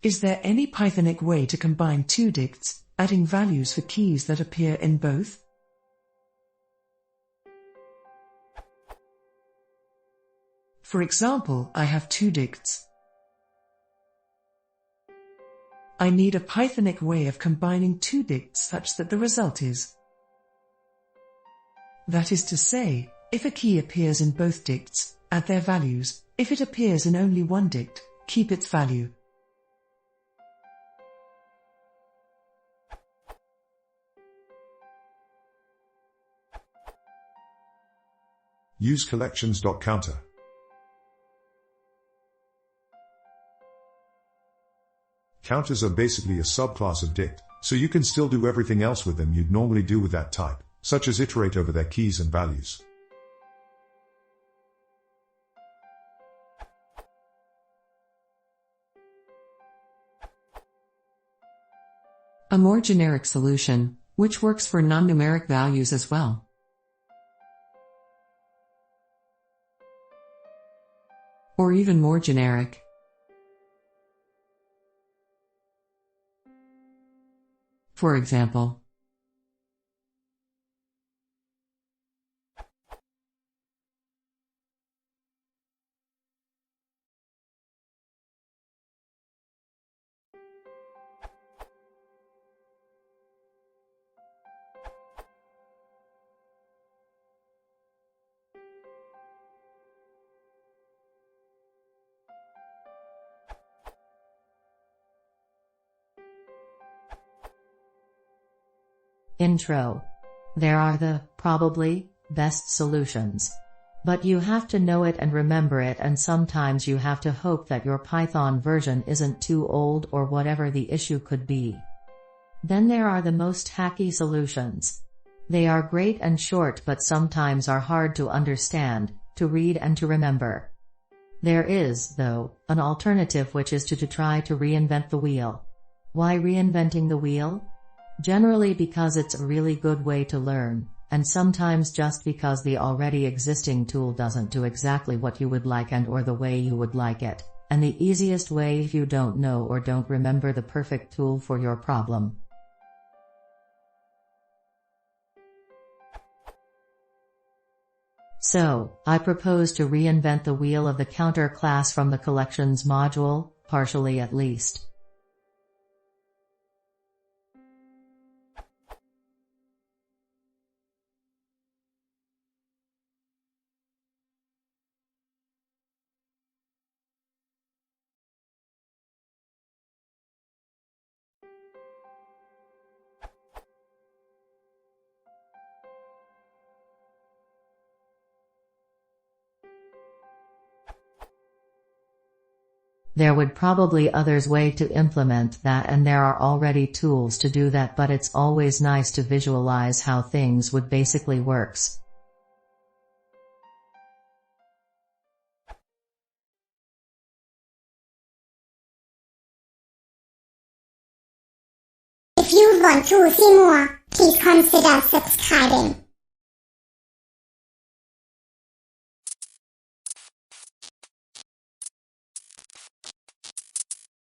Is there any pythonic way to combine two dicts, adding values for keys that appear in both? For example, I have two dicts. I need a pythonic way of combining two dicts such that the result is. That is to say, if a key appears in both dicts, add their values. If it appears in only one dict, keep its value. Use collections.counter. Counters are basically a subclass of dict, so you can still do everything else with them you'd normally do with that type, such as iterate over their keys and values. A more generic solution, which works for non-numeric values as well. Or even more generic. For example, Intro. There are the, probably, best solutions. But you have to know it and remember it, and sometimes you have to hope that your Python version isn't too old or whatever the issue could be. Then there are the most hacky solutions. They are great and short but sometimes are hard to understand, to read and to remember. There is, though, an alternative, which is to try to reinvent the wheel. Why reinventing the wheel? Generally because it's a really good way to learn, and sometimes just because the already existing tool doesn't do exactly what you would like and or the way you would like it, and the easiest way if you don't know or don't remember the perfect tool for your problem. So, I propose to reinvent the wheel of the counter class from the collections module, partially at least. There would probably others way to implement that, and there are already tools to do that, but it's always nice to visualize how things would basically works. If you want to see more, please consider subscribing.